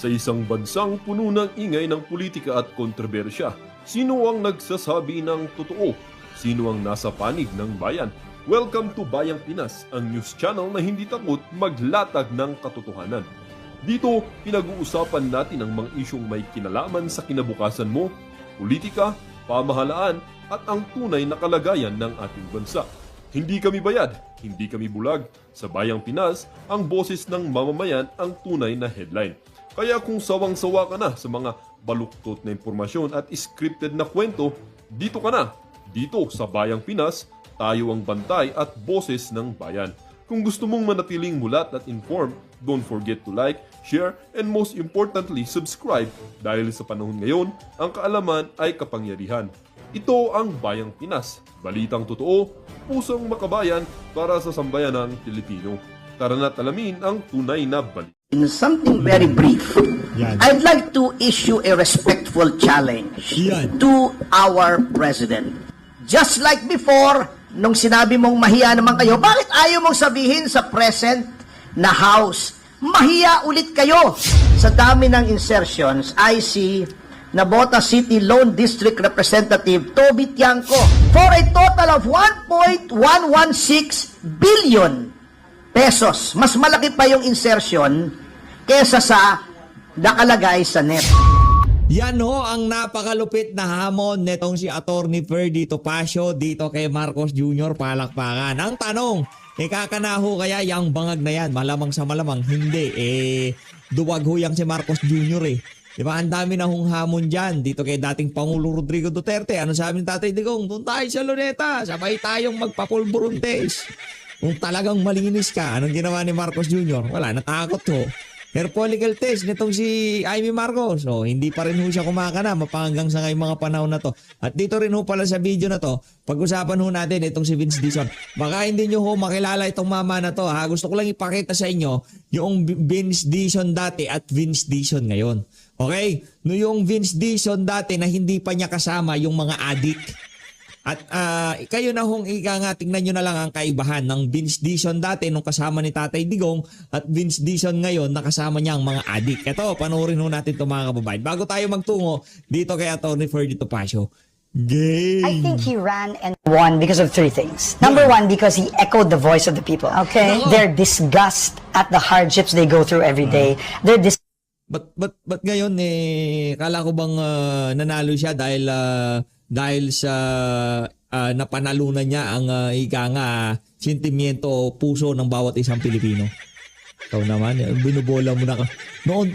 Sa isang bansang puno ng ingay ng politika at kontrobersya, sino ang nagsasabi ng totoo? Sino ang nasa panig ng bayan? Welcome to Bayang Pinas, ang news channel na hindi takot maglatag ng katotohanan. Dito, pinag-uusapan natin ang mga isyong may kinalaman sa kinabukasan mo, politika, pamahalaan at ang tunay na kalagayan ng ating bansa. Hindi kami bayad, hindi kami bulag. Sa Bayang Pinas, ang boses ng mamamayan ang tunay na headline. Kaya kung sawang-sawa ka na sa mga baluktot na impormasyon at scripted na kwento, dito ka na. Dito sa Bayang Pinas, tayo ang bantay at boses ng bayan. Kung gusto mong manatiling mulat at informed, don't forget to like, share, and most importantly, subscribe dahil sa panahon ngayon, ang kaalaman ay kapangyarihan. Ito ang Bayang Pinas, balitang totoo, pusong makabayan para sa sambayanang Pilipino. Tara na't alamin ang tunay na balita. In something very brief, Yan. I'd like to issue a respectful challenge Yan. to our president. Just like before, nung sinabi mong mahiya naman kayo, bakit ayaw mong sabihin sa present na House, mahiya ulit kayo? Sa dami ng insertions, I see Nabota City Lone District Representative Toby Tiangco for a total of 1.116 billion pesos. Mas malaki pa yung insertion kesa sa nakalagay sa net. Yan ho ang napakalupit na hamon netong si Attorney Ferdy Topacio dito kay Marcos Jr. Palakpakan. Ang tanong, kakanaho kaya yung bangag na yan? Malamang sa malamang, hindi. Duwag ho yang si Marcos Jr. Diba, ang dami na hong hamon dyan dito kay dating Pangulo Rodrigo Duterte. Ano sabi ng Tatay Digong? Doon tayo sa Luneta, sabay tayong magpapulburuntes. Kung talagang malinis ka, anong ginawa ni Marcos Jr.? Wala, natakot ho. Hair follicle test nitong si Amy Marcos. So, hindi pa rin ho siya kumakana mapanggang sa ngayong mga panahon na to. At dito rin ho pala sa video na to, pag-usapan ho natin itong si Vince Dizon. Baka hindi nyo ho makilala itong mama na to. Ha? Gusto ko lang ipakita sa inyo yung Vince Dizon dati at Vince Dizon ngayon. Okay? No, yung Vince Dizon dati na hindi pa niya kasama yung mga addict. At kayo na hong tingnan nyo na lang ang kaibahan ng Vince Dizon dati nung kasama ni Tatay Digong at Vince Dizon ngayon na kasama niya ang mga adik. Ito, panoorin ho natin ito mga kababayan. Bago tayo magtungo dito kay Attorney Ferdy Topacio. Game! I think he ran and won because of three things. Number one, because he echoed the voice of the people. Okay. Their disgust at the hardships they go through every day. Their But ngayon kala ko bang nanalo siya dahil sa napanalunan niya ang sentimiento o puso ng bawat isang Pilipino. Ikaw naman, binubola mo na ka. Noon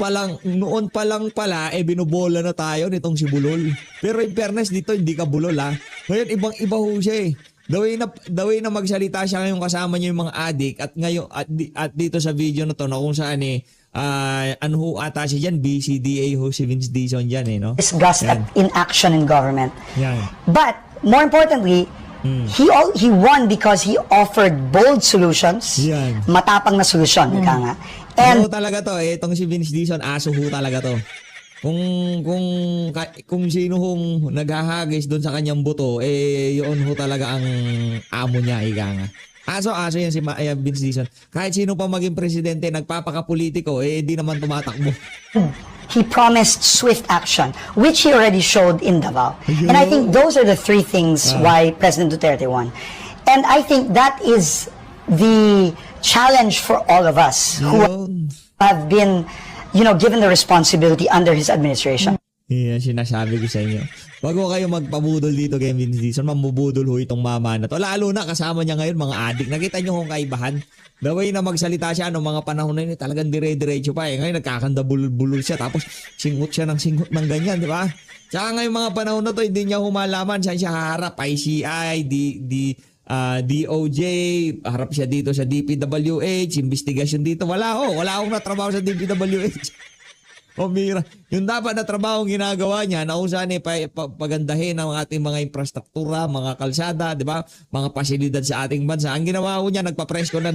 pa lang pala, binubola na tayo nitong si Bulol. Pero in fairness dito, hindi ka Bulol ha. Ngayon, ibang-iba ho siya The way na magsalita siya ngayon kasama niya yung mga adik at ngayon at dito sa video na to na kung saan ano ho ata siya dyan, BCDA ho si Vince Dizon dyan no? disgust at inaction in government. Yan. But more importantly, he won because he offered bold solutions, Yan. matapang na solusyon. Ika nga. Ano And talaga to, itong si Vince Dizon, aso ho talaga to. Kung sino hong naghahagis doon sa kanyang buto, yun ho talaga ang amo niya, ika nga. Aso yan si Vince Dizon. Kahit sino pa maging presidente, nagpapakapolitiko, di naman tumatakbo. he promised swift action, which he already showed in Davao. And I think those are the three things why President Duterte won. And I think that is the challenge for all of us who have been given the responsibility under his administration. Yan, sinasabi ko sa inyo. Wag ko kayo magpabudol dito kay Vince Dizon. Mamubudol ho itong mama na to. Lalo na kasama niya ngayon mga adik. Nakita niyo kung kaibahan? The way na magsalita siya noong mga panahon na yun, talagang dire-diretso pa. Ngayon nagkakanda bulol siya. Tapos singot siya ng ganyan, di ba? Tsaka ngayong mga panahon na to, hindi niya humalaman saan siya haharap. ICI, DOJ, harap siya dito sa DPWH, investigasyon dito. Wala akong natrabaho sa DPWH. Mira. Yung dapat na trabaho ginagawa niya na kung saan pagandahin ang ating mga infrastruktura, mga kalsada, di ba? Mga pasilidad sa ating bansa. Ang ginawa ko niya, nagpa-preskon.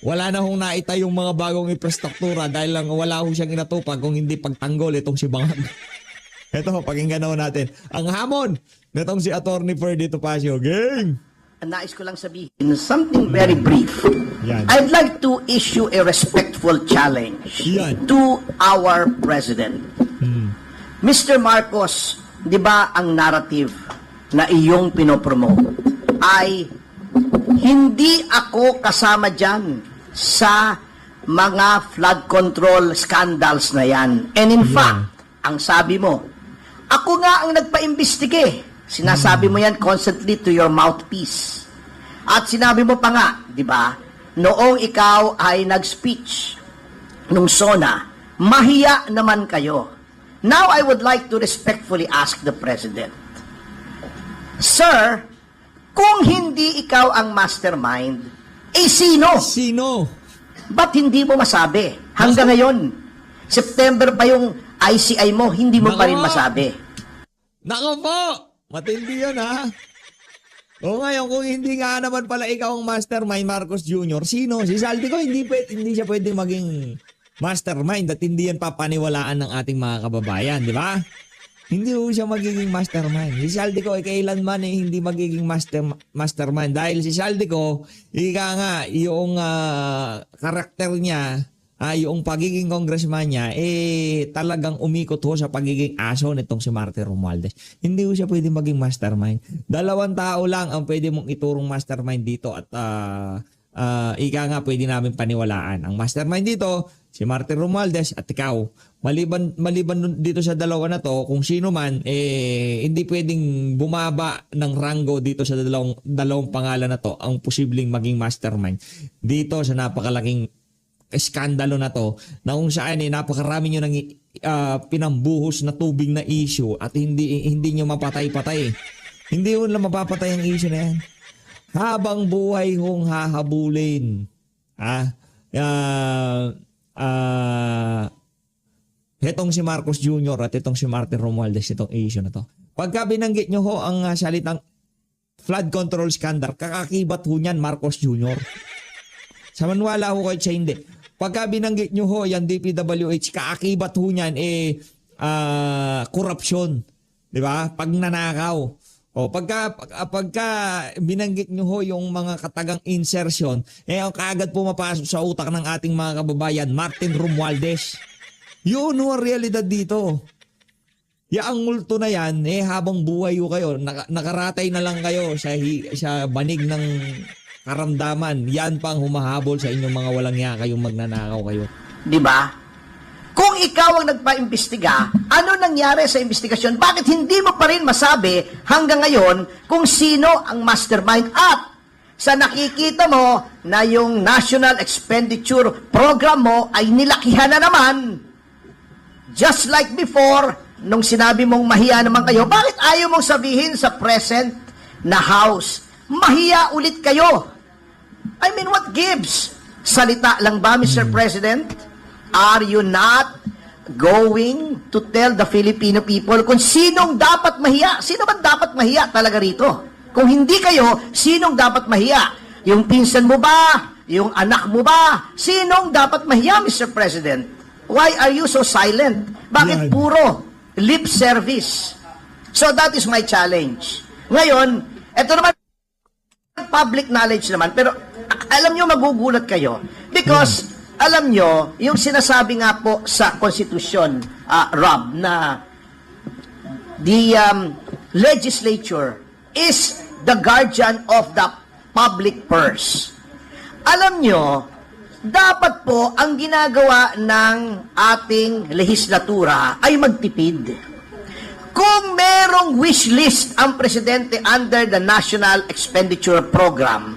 Wala na hong naita yung mga bagong infrastruktura dahil lang wala ho siyang inatupag kung hindi pagtanggol itong si Bangag. Ito, pakinggan natin. Ang hamon nitong si Attorney Ferdy Topacio. Game! nais ko lang sabihin something very brief. Yan. I'd like to issue a respectful challenge Yan. to our president. Mr. Marcos, di ba ang narrative na iyong pinopromote ay hindi ako kasama dyan sa mga flood control scandals na yan. And in fact, ang sabi mo, ako nga ang nagpa-imbestige. Sinasabi mo yan constantly to your mouthpiece. At sinabi mo pa nga, di ba, noong ikaw ay nag-speech nung SONA, mahiya naman kayo. Now, I would like to respectfully ask the President, Sir, kung hindi ikaw ang mastermind, sino? Sino? Ba't hindi mo masabi? Hanggang ngayon, September pa yung ICI mo, hindi mo pa rin Nako. masabi. Nako po! Matindi yan, ha? O ngayon, kung hindi nga naman pala ikaw ang mastermind, Marcos Jr., sino? Si Saldico, hindi siya pwede maging mastermind at hindi yan papaniwalaan ng ating mga kababayan, di ba? Hindi ho siya magiging mastermind. Si Saldico ay kailanman hindi magiging mastermind dahil si Saldico, ika nga, yung karakter niya, yung pagiging congressman niya, talagang umikot ho sa pagiging aso nitong si Martin Romualdez. Hindi ho siya pwede maging mastermind. 2 tao lang ang pwede mong iturong mastermind dito at ika nga pwede namin paniwalaan. Ang mastermind dito, si Martin Romualdez at ikaw. Maliban dito sa dalawa na to, kung sino man, hindi pwedeng bumaba ng ranggo dito sa dalawang pangalan na to ang posibleng maging mastermind. Dito sa napakalaking eskandalo na to, na kung saan napakarami nyo nang pinambuhos na tubig na issue at hindi nyo mapatay-patay. Hindi mo lang mapapatay ang issue na yan. Habang buhay hong hahabulin. Itong si Marcos Jr. at itong si Martin Romualdez, itong issue na to. Pagka binanggit nyo ho ang salitang flood control scandal, kakakibat ho niyan Marcos Jr. Sa manwala ho kayo siya hindi. Pagka binanggit nyo ho yung DPWH, kaakibat ho niyan korupsyon. Di ba? Pagnanakaw. O pagka binanggit nyo ho yung mga katagang insertion, ang kaagad pumapasok sa utak ng ating mga kababayan, Martin Romualdez. Yun ho ang realidad dito. Ang multo na yan, habang buhay ho kayo, nakaratay na lang kayo sa banig ng karamdaman, yan pang humahabol sa inyong mga walang hiya kayong magnanakaw kayo. Di ba? Kung ikaw ang nagpa-imbestiga, ano nangyari sa investigasyon? Bakit hindi mo pa rin masabi hanggang ngayon kung sino ang mastermind? At sa nakikita mo na yung National Expenditure Program mo ay nilakihan na naman. Just like before, nung sinabi mong mahiya naman kayo, bakit ayaw mong sabihin sa present na House, mahiya ulit kayo? I mean, what gives? Salita lang ba, Mr. President? Are you not going to tell the Filipino people kung sinong dapat mahiya? Sino ba dapat mahiya talaga rito? Kung hindi kayo, sinong dapat mahiya? Yung pinsan mo ba? Yung anak mo ba? Sinong dapat mahiya, Mr. President? Why are you so silent? Bakit Yan. puro lip service? So that is my challenge. Ngayon, eto naman, public knowledge naman, pero alam nyo, magugulat kayo. Because, alam nyo, yung sinasabi nga po sa Constitution, Rob, na the legislature is the guardian of the public purse. Alam nyo, dapat po ang ginagawa ng ating lehislatura ay magtipid. Kung merong wish list ang presidente under the National Expenditure Program,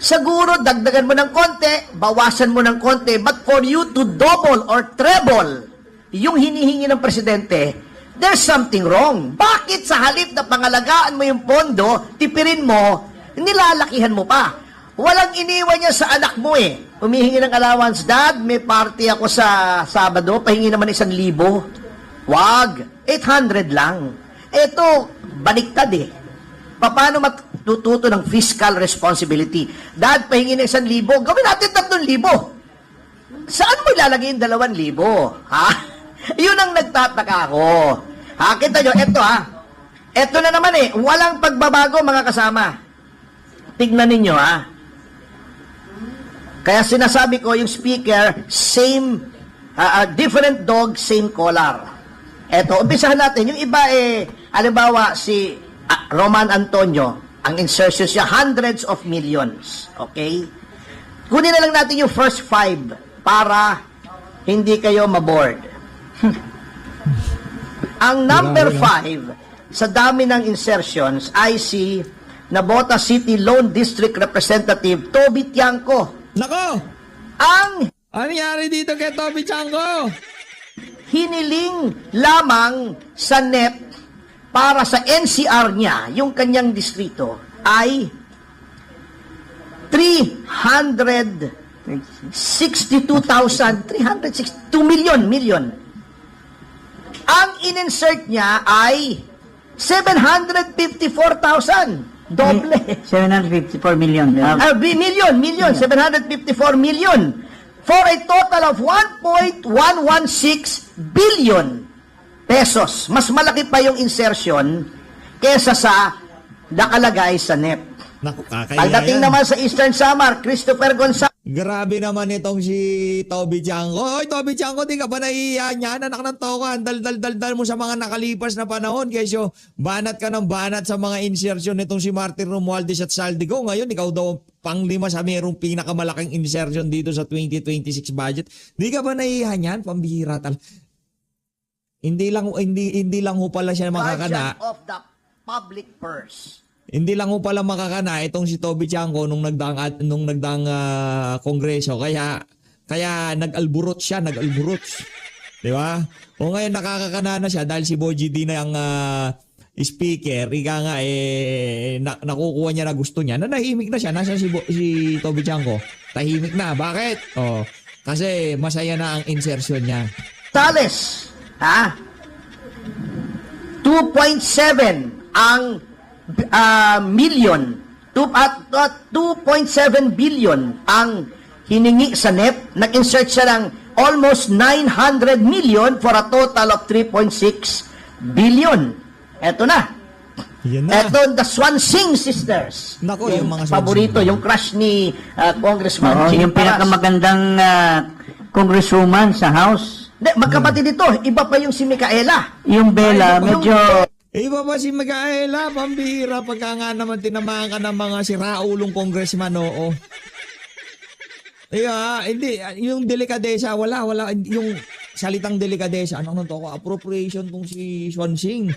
siguro dagdagan mo ng konti, bawasan mo ng konti, but for you to double or treble yung hinihingi ng presidente, there's something wrong. Bakit sa halip na pangalagaan mo yung pondo, tipirin mo, nilalakihan mo pa? Walang iniwan niya sa anak mo Humihingi ng allowance, Dad, may party ako sa Sabado, pahingi naman 1,000. Wag, 800 lang. Ito, baliktad Paano matututo ng fiscal responsibility? Dad, pahingi ng 1,000, gawin natin 3,000. Saan mo ilalagay yung 2,000? Ha? Yun ang nagtataka ko. Kita nyo, ito na naman walang pagbabago mga kasama. tignan ninyo Kaya sinasabi ko yung speaker, same, different dog, same collar. Eto, umpisahan natin. Yung iba halimbawa si Roman Antonio, ang insertion siya, hundreds of millions. Okay? Kunin na lang natin yung first 5 para hindi kayo maboard. Ang number 5 sa dami ng insertions ay si Nabota City Lone District Representative Toby Tiangco. Nako! Ang Ano nangyari dito kay Toby Tiangco? hiniling lamang sa NEP para sa NCR niya, yung kanyang distrito, ay 362 million. Ang in-insert niya ay 754,000. Doble. 754 million. Million. 754 million. For a total of 1.116 billion pesos. Mas malaki pa yung insertion kesa sa nakalagay sa NEP. Naku, kakahiya Pagdating yan. naman sa Eastern Samar, Christopher Gonzalez, Grabe naman itong si Toby Tiangco. Hoy, Toby Tiangco, di ka ba nahihiya niyan? Anak ng toka, dal mo sa mga nakalipas na panahon. Kaysa banat ka ng banat sa mga insertion nitong si Martin Romualdez at Saldico. Ngayon, ikaw daw ang pang-5 sa mayroong pinakamalaking insertion dito sa 2026 budget. Di ka ba nahihiya niyan? Pambihira tal. Hindi lang ho pala siya makakana. Guardian of the public purse. Hindi lang ho pala makakana itong si Toby Tiangco nung nagdaang kongreso. Kaya nag-alburot siya. Di ba? O ngayon nakakakana na siya dahil si Boy GD na ang speaker. Ika nga nakukuha niya na gusto niya. Nanahimik na siya. Nasa si Toby Tiangco. Tahimik na. Bakit? Kasi masaya na ang insertion niya. Tales, 2.7 ang million, 2.7 billion ang hiningi sa NEP. Nag-insert siya ng almost 900 million for a total of 3.6 billion. Eto na. Yan na. Eto, the Swansing sisters. Nako, yung mga paborito, Swansing. yung crush ni Congressman Oo, Ching yung Paras. pinakamagandang congresswoman sa House. Hindi, magkapatid ito. Iba pa yung si Micaela. Yung Bella, Ay, yung- medyo... Iba pa si Micaela, pambihira pagka nga naman tinamaan ka ng mga siraulong congressman, oo. Hindi, yung delikadesa, wala, yung salitang delikadesa, anong nito ako, appropriation tong si Swansing.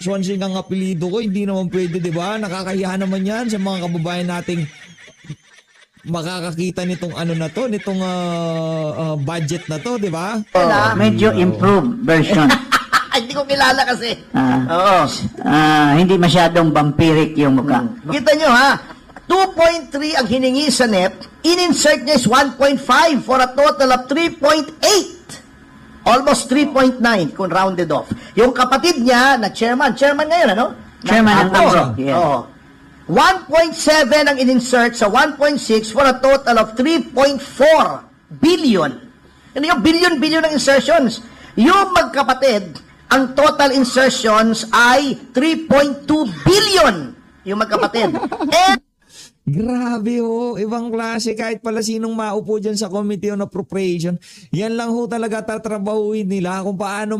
Swansing ang apelido ko, hindi naman pwede, di ba? Nakakahiya naman yan sa mga kababayan nating makakakita nitong nitong budget na to, di ba? medyo improved version. Ay, hindi ko kilala kasi. Oo. Hindi masyadong vampiric yung mukha. Kita nyo 2.3 ang hiningi sa NEP. In-insert niya is 1.5 for a total of 3.8. Almost 3.9 kung rounded off. Yung kapatid niya na chairman ngayon, Chairman ng Abro, yeah. Oo. 1.7 ang in-insert sa 1.6 for a total of 3.4 billion. Ano yung billion ng insertions? Yung magkapatid, ang total insertions ay 3.2 billion yung magkapatid. Grabe ibang klase kahit pala sinong maupo dyan sa Committee on Appropriation. Yan lang talaga tatrabahuin nila kung paano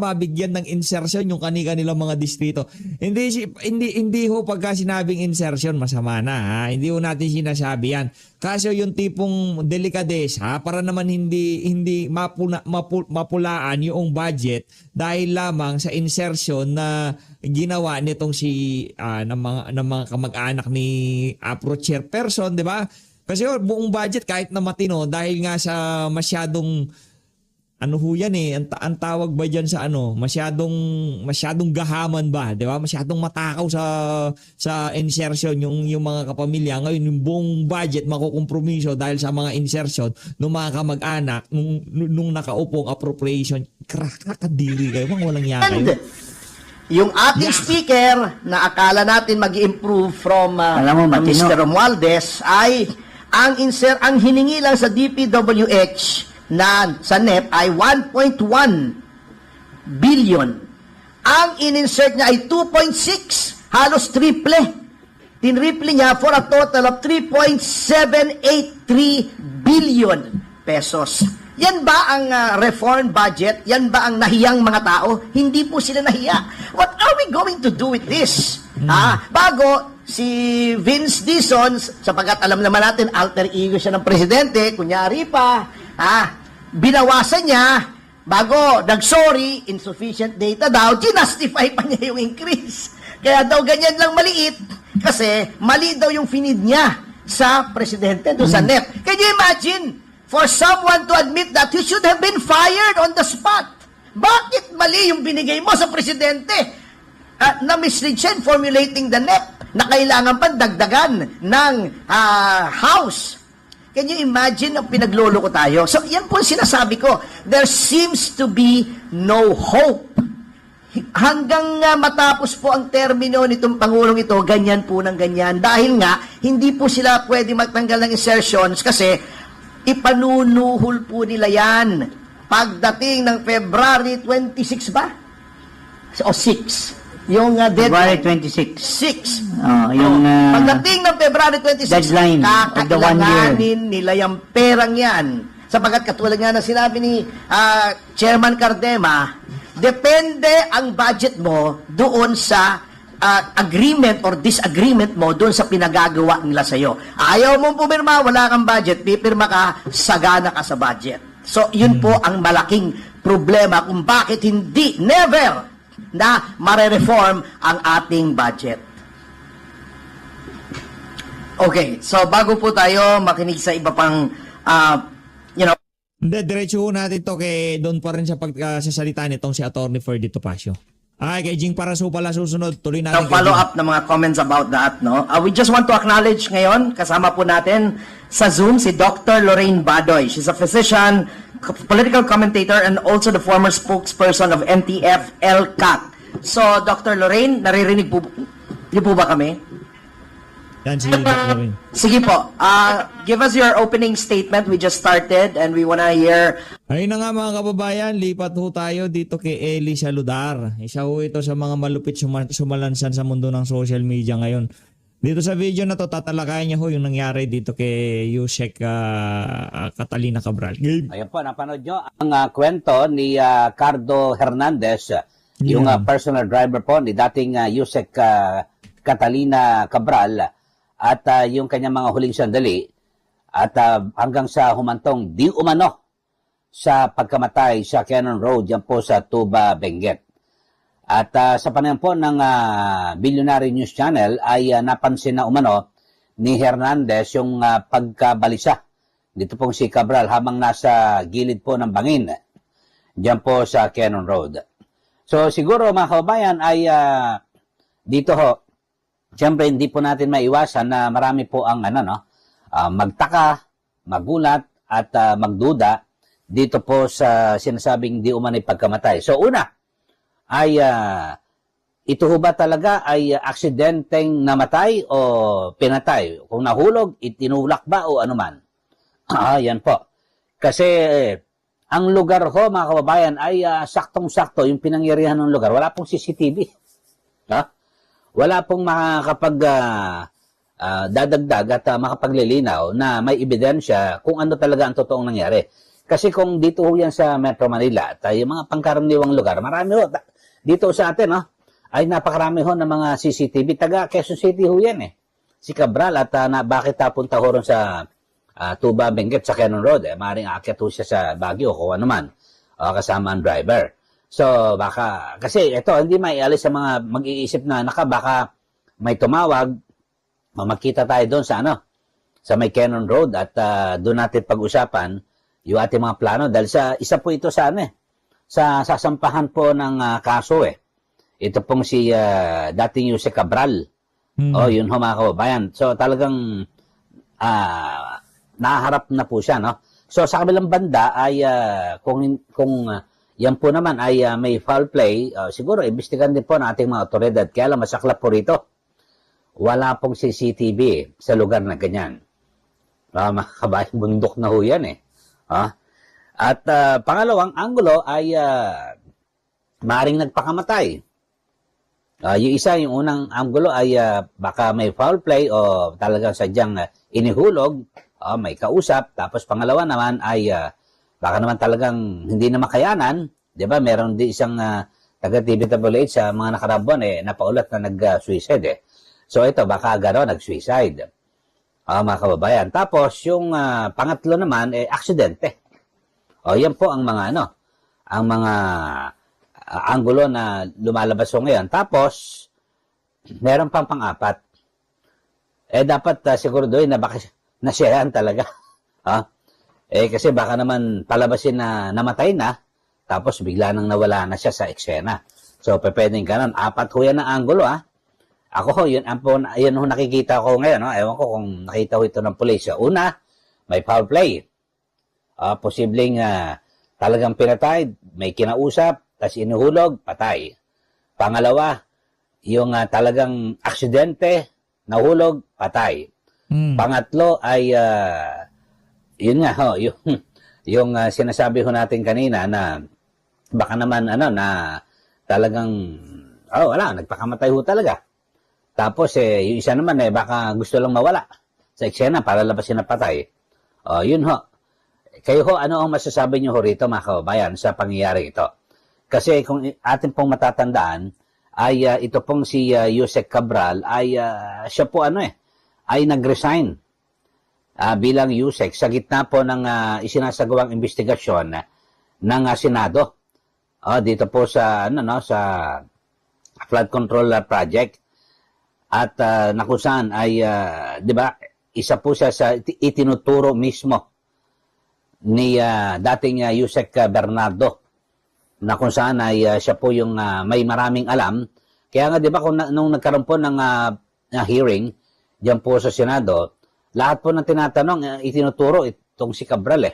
mabigyan ng insertion yung kanilang mga distrito. Hindi pagka sinabing insertion masama na Hindi natin sinasabi yan. Kaso yung tipong delikadesa para naman hindi mapulaan yung budget dahil lamang sa insertion na ginawa nitong ng mga kamag-anak ni APRO chairperson, di ba? Kasi buong budget kahit na matino dahil nga sa masyadong ang tawag ba diyan sa masyadong gahaman ba, 'di ba? Masyadong matakaw sa insertion yung mga kapamilya. Ngayon yung buong budget makukompromiso dahil sa mga insertion ng mga kamag-anak nung nakaupong appropriation. Kakadiri kayo, walang iya kayo. Yung ating speaker na akala natin mag-improve from Alam mo, matino. Mr. Romualdez ay ang hiningi lang sa DPWH na sa NEP ay 1.1 billion. Ang in-insert niya ay 2.6, halos triple. Tinriple niya for a total of 3.783 billion pesos. Yan ba ang reform budget? Yan ba ang nahiyang mga tao? Hindi po sila nahiya. What are we going to do with this? Bago si Vince Dizon, sapagkat alam naman natin, alter ego siya ng presidente, kunyari pa, binawasan niya, bago nag-sorry, insufficient data daw, ginastify pa niya yung increase. Kaya daw ganyan lang maliit, kasi mali daw yung finid niya sa presidente, doon sa NEP. Can you imagine, for someone to admit that he should have been fired on the spot? Bakit mali yung binigay mo sa presidente? Na-mislead siya in formulating the NEP na kailangan pa dagdagan ng House. Can you imagine ang pinaglolo ko tayo? So, yan po ang sinasabi ko. There seems to be no hope. Hanggang matapos po ang termino nitong Pangulong ito, ganyan po ng ganyan. Dahil nga, hindi po sila pwede magtanggal ng insertions kasi ipanunuhol po nila yan. Pagdating ng February 26 ba? O 6? Yung February deadline. 26. 6. Yung Pagdating ng February 26, deadline of the 1 year. kakailanganin nila yung perang yan. Sapagkat katulad nga na sinabi ni Chairman Cardema, depende ang budget mo doon sa agreement or disagreement mo doon sa pinagagawa nila sa'yo. Ayaw mong pumirma, wala kang budget, pipirma ka, sagana ka sa budget. So, yun po ang malaking problema kung bakit hindi, never, na mare-reform ang ating budget. Okay, so bago po tayo makinig sa iba pang, Hindi, diretso natin to kay doon pa rin sa pagsasalita nitong si Atty. Ferdy Topacio. Ay, kay Jing Paraso pala susunod. Tuloy natin kay follow Jing. up ng mga comments about that, no? We just want to acknowledge ngayon, kasama po natin sa Zoom si Dr. Lorraine Badoy. She's a physician, political commentator, and also the former spokesperson of NTF-LCAT. So, Dr. Lorraine, naririnig po, niyo po ba kami? Yan si Dr. Lorraine. Sige po. Give us your opening statement. We just started and we wanna hear. Ayun na nga mga kababayan, lipat ho tayo dito kay Eli Saludar. Isa ho ito sa mga malupit sumalansan sa mundo ng social media ngayon. Dito sa video na to, tatalakayan niya ho yung nangyari dito kay Yusek Catalina Cabral. Ayan po, napanood nyo ang kwento ni Cardo Hernandez, yung personal driver po ni dating Yusek Catalina Cabral, at yung kanyang mga huling sandali, at hanggang sa humantong di umano sa pagkamatay sa Cannon Road, yan po sa Tuba, Benguet. At sa panahon po ng Billionaire News Channel ay napansin na umano ni Hernandez yung pagkabalisa dito pong si Cabral habang nasa gilid po ng bangin dyan po sa Cannon Road. So siguro mga kababayan ay dito ho, siyempre hindi po natin maiwasan na marami po ang magtaka, magulat at magduda dito po sa sinasabing di umano'y pagkamatay. So una ay ito ho ba talaga ay aksidenteng namatay o pinatay? Kung nahulog, itinulak ba o anuman? Yan po. Kasi ang lugar ho mga kababayan ay saktong-sakto yung pinangyarihan ng lugar. Wala pong CCTV. Wala pong makakapag dadagdag at makapaglilinaw na may ebidensya kung ano talaga ang totoong nangyari. Kasi kung dito ho yan sa Metro Manila at yung mga pangkaraniwang lugar, marami ho, dito sa atin ay napakarami ho ng mga CCTV. Taga Quezon City ho yan si Cabral at bakit tapunta ho ron sa Tuba, Benguet sa Cannon Road. Maaaring aakyat ho siya sa Baguio kung ano man kasama ang driver. So, baka, kasi ito, hindi maialis sa mga mag-iisip na baka may tumawag, makita tayo doon sa sa may Cannon Road at doon natin pag-usapan yung ating mga plano dahil sa isa po ito sa sa sasampahan po ng kaso Ito pong si dating Yusek Cabral. Yun ho mga kababayan. So, talagang naharap na po siya, no? So, sa kabilang banda ay kung yan po naman ay may foul play, siguro imbestigan din po ng ating mga otoridad. Kaya lang masaklap po rito. Wala pong CCTV sa lugar na ganyan. Mga kabayan, bundok na ho yan At pangalawang anggulo ay maaaring nagpakamatay. Yung isa, yung unang anggulo ay baka may foul play o talagang sadyang inihulog, may kausap. Tapos pangalawa naman ay baka naman talagang hindi na makayanan. Di ba? Meron din isang taga-TVWH sa mga nakaraang buwan napaulat na nag-suicide. So ito, baka gano'n, nag-suicide. Mga kababayan. Tapos yung pangatlo naman, aksidente. Yan po ang mga ang mga anggulo na lumalabas so ngayon. Tapos, meron pang pang-apat. Dapat siguraduhin na baka nasiraan talaga. Kasi baka naman palabasin na namatay na, tapos bigla nang nawala na siya sa eksena. So, pwedeng ganun. 4 ho yan ang anggulo, Ako ho, yun ho nakikita ko ngayon, Ewan ko kung nakita ho ito ng pulis. Una, may foul play. Posibleng talagang pinatay, may kinausap, tas inuhulog, patay. Pangalawa, yung talagang aksidente, nahulog, patay. Pangatlo ay, yun nga ho, yung sinasabi ho natin kanina na baka naman na talagang, wala, nagpakamatay ho talaga. Tapos yung isa naman baka gusto lang mawala sa eksena para labasin na patay. Yun ho. Kayo ho, ano ang masasabi niyo ho rito mga kababayan sa pangyayari ito? Kasi kung atin pong matatandaan, ay ito pong si Yusek Cabral ay siya po ay nag-resign bilang Yusek sa gitna po ng isinasagawang investigasyon ng Senado. Dito po sa sa flood control project at nakusan ay 'di ba, isa po siya sa itinuturo mismo ni dating Yusek Bernardo na kung saan ay siya po yung may maraming alam. Kaya nga 'di ba nung nagkaroon po ng hearing diyan po sa Senado, lahat po ng tinatanong itinuturo itong si Cabral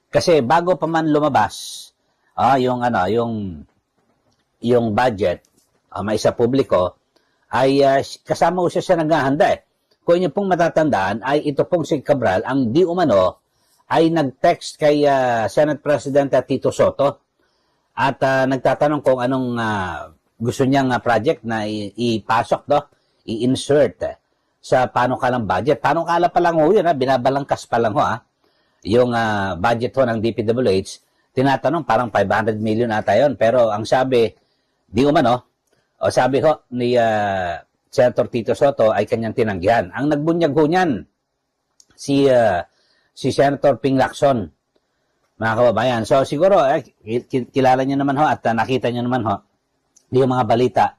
Kasi bago pa man lumabas yung budget may sa publiko ay kasama siya sa naghahanda Kung inyo pong matatandaan ay ito pong si Cabral ang di umano ay nag-text kay Senate President Tito Soto at nagtatanong kung anong gusto niyang project na ipasok, i-insert sa panukalang budget. Panukala pa lang ho yun, binabalangkas pa lang ho, yung budget ho ng DPWH. Tinatanong parang 500 million ata yun. Pero ang sabi, di umano, sabi ho ni Senator Tito Soto ay kanyang tinanggihan. Ang nagbunyag ho niyan, si Senator Ping Lacson, mga kababayan. So siguro, kilala niyo naman ho at nakita niyo naman ho yung mga balita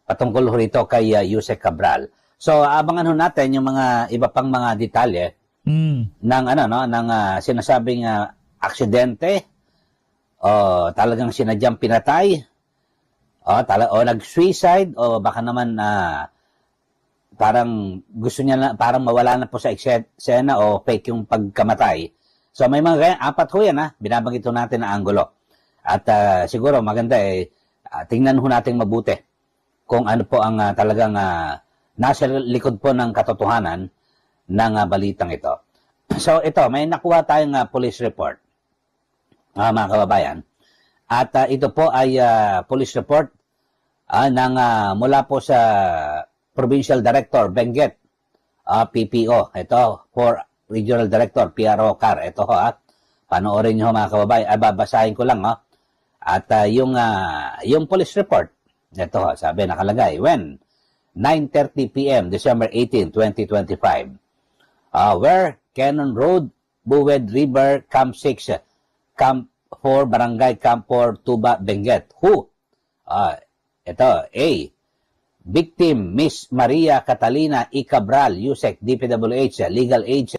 patungkol ho rito kay Yusek Cabral. So abangan ho natin yung mga iba pang mga detalye ng sinasabing aksidente o talagang sinadyang pinatay o nag-suicide o baka naman parang gusto niya parang mawala na po sa eksena o fake yung pagkamatay. So may mga ganyan, 4 ho yan binabanggit ho natin na anggulo. At siguro maganda tingnan ho natin mabuti kung ano po ang talagang nasa likod po ng katotohanan ng balitang ito. So ito, may nakuha tayong police report, mga kababayan. At ito po ay police report mula po sa Provincial Director Benguet, PPO. Ito, for Regional Director, PRO CAR. Ito ho, panoorin nyo mga kababayan. Babasahin ko lang, At yung police report, ito ho, sabi, nakalagay, when 9:30 p.m., December 18, 2025, where Cannon Road, Buwed River, Camp 6, Camp 4, Barangay Camp 4, Tuba, Benguet. Who? Ito, A. Victim, Miss Maria Catalina E. Cabral, USEC, DPWH, legal age